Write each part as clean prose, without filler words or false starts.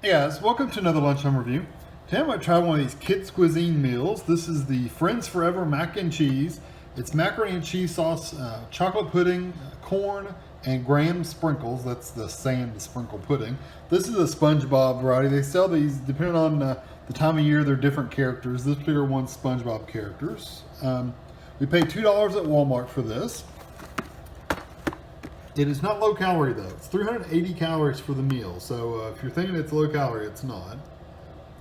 Hey guys, welcome to another lunchtime review. Today I'm going to try one of these Kids Cuisine meals. This is the Friends Forever mac and cheese. It's macaroni and cheese sauce, chocolate pudding, corn, and graham sprinkles. That's the sand sprinkle pudding. This is a SpongeBob variety. They sell these depending on the time of year. They're different characters. This particular one's SpongeBob characters. We paid $2 at Walmart for this. It is not low calorie though. It's 380 calories for the meal. So if you're thinking it's low calorie, it's not.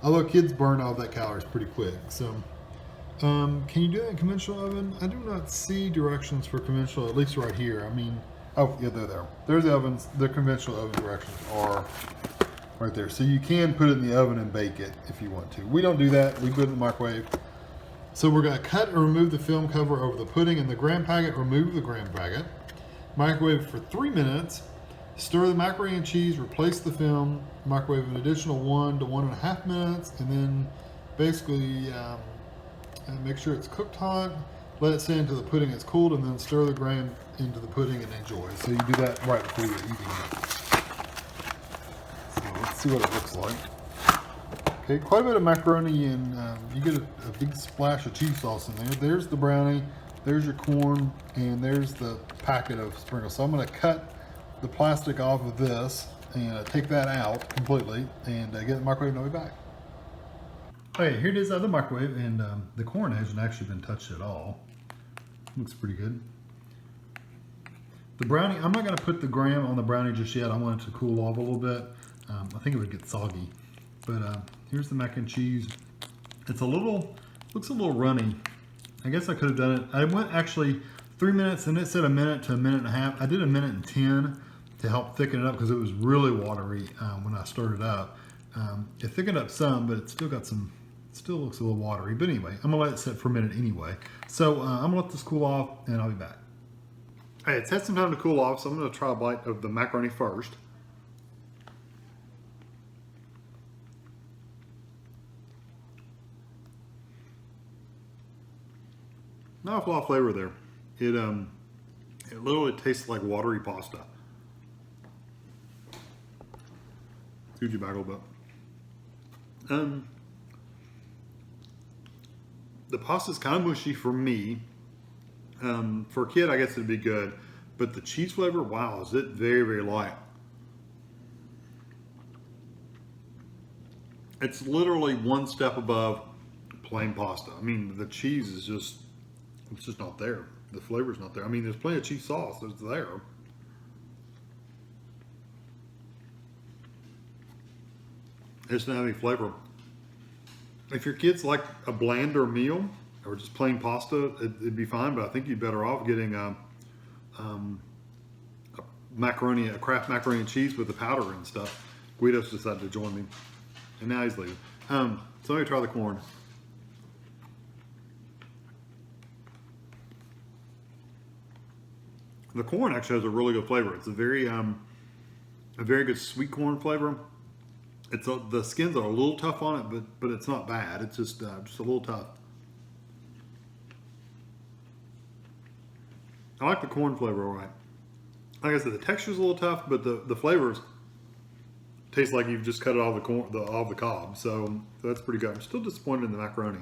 Although kids burn all that calories pretty quick. So can you do that in conventional oven? I do not see directions for conventional, at least right here. I mean, oh yeah, they're there. There's the ovens. The conventional oven directions are right there. So you can put it in the oven and bake it if you want to. We don't do that. We put it in the microwave. So we're going to cut and remove the film cover over the pudding and the graham packet. Remove the graham packet. Microwave for 3 minutes, stir the macaroni and cheese, replace the film, microwave an additional 1 to 1.5 minutes, and then basically make sure it's cooked hot, let it sit until the pudding is cooled, and then stir the graham into the pudding and enjoy. So you do that right before you're eating it. So let's see what it looks like. Okay, quite a bit of macaroni, and you get a big splash of cheese sauce in there. There's the brownie. There's your corn, and there's the packet of sprinkles. So I'm going to cut the plastic off of this and take that out completely and get the microwave and I'll be back. Okay, here it is out of the microwave, and the corn hasn't actually been touched at all. Looks pretty good. The brownie, I'm not going to put the graham on the brownie just yet. I want it to cool off a little bit. I think it would get soggy. But here's the mac and cheese. It's looks a little runny. I guess I could have done it. I went actually 3 minutes, and it said a minute to a minute and a half. I did a minute and 10 to help thicken it up because it was really watery when I stirred it up. It thickened up some, but it still got some, still looks a little watery. But anyway, I'm gonna let it sit for a minute anyway. So I'm gonna let this cool off and I'll be back. All right, it's had some time to cool off, so I'm gonna try a bite of the macaroni first. Not a lot of flavor there. It literally tastes like watery pasta. Scoot you back a little bit. The pasta's kind of mushy for me. For a kid, I guess it'd be good. But the cheese flavor, wow, is it very, very light. It's literally one step above plain pasta. I mean, the cheese is just, it's just not there. The flavor's not there. I mean, there's plenty of cheese sauce. It's there. It doesn't have any flavor. If your kids like a blander meal or just plain pasta, it'd be fine. But I think you'd be better off getting a macaroni, a Kraft macaroni and cheese with the powder and stuff. Guido's decided to join me, and now he's leaving. So let me try the corn. The corn actually has a really good flavor. It's a very good sweet corn flavor. It's the skins are a little tough on it, but it's not bad. It's just a little tough. I like the corn flavor, all right. Like I said, the texture's a little tough, but the flavors taste like you've just cut it off the cob. So that's pretty good. I'm still disappointed in the macaroni.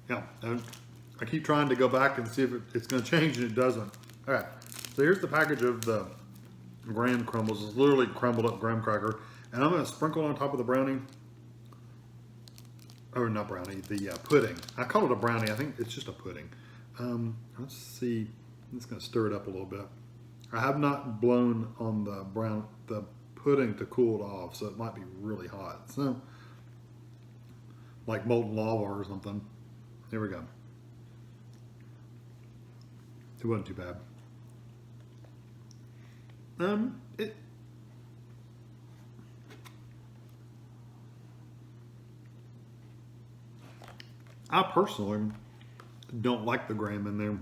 Yeah. I keep trying to go back and see if it's going to change, and it doesn't. All right, so here's the package of the graham crumbles. It's literally crumbled up graham cracker, and I'm going to sprinkle on top of the brownie, or not brownie, the pudding. I call it a brownie. I think it's just a pudding. Let's see. I'm just going to stir it up a little bit. I have not blown on the pudding to cool it off, so it might be really hot. So, like molten lava or something. Here we go. It wasn't too bad. I personally don't like the graham in there.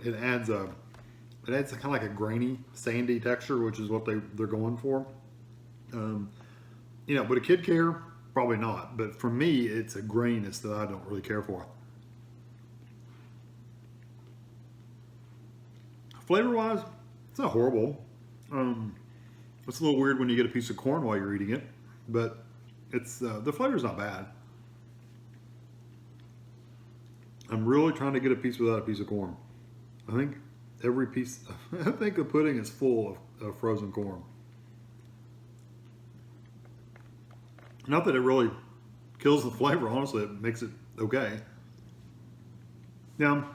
It adds kind of like a grainy, sandy texture, which is what they're going for. You know, would a kid care? Probably not. But for me, it's a graininess that I don't really care for. Flavor-wise, it's not horrible. It's a little weird when you get a piece of corn while you're eating it, but it's the flavor's not bad. I'm really trying to get a piece without a piece of corn. I think every piece, I think the pudding is full of frozen corn. Not that it really kills the flavor, honestly, it makes it okay. Now,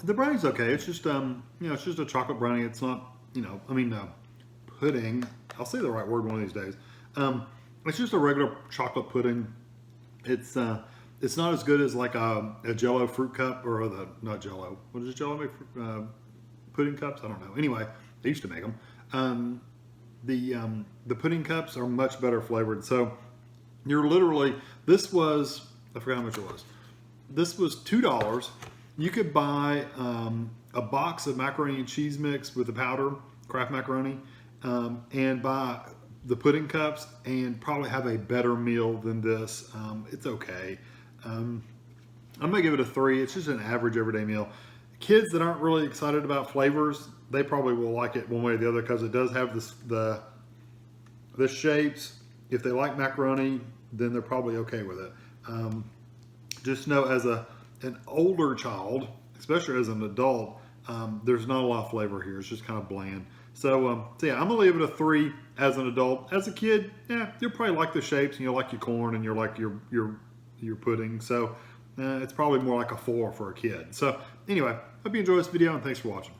the brownie's okay. It's just, it's just a chocolate brownie. It's not, pudding. I'll say the right word one of these days. It's just a regular chocolate pudding. It's not as good as like a Jell-O fruit cup or not Jell-O. What does Jell-O make for pudding cups? I don't know. Anyway, they used to make them. The pudding cups are much better flavored. So you're literally, I forgot how much it was. This was $2. You could buy a box of macaroni and cheese mix with the powder, Kraft macaroni, and buy the pudding cups and probably have a better meal than this. It's okay. I'm gonna give it a 3. It's just an average everyday meal. Kids that aren't really excited about flavors, they probably will like it one way or the other because it does have the shapes. If they like macaroni, then they're probably okay with it. Just know as an older child, especially as an adult, there's not a lot of flavor here. It's just kind of bland. So yeah, I'm gonna leave it a 3 as an adult. As a kid, yeah, you'll probably like the shapes and you'll like your corn and you'll like your pudding. So it's probably more like a 4 for a kid. So anyway, hope you enjoy this video and thanks for watching.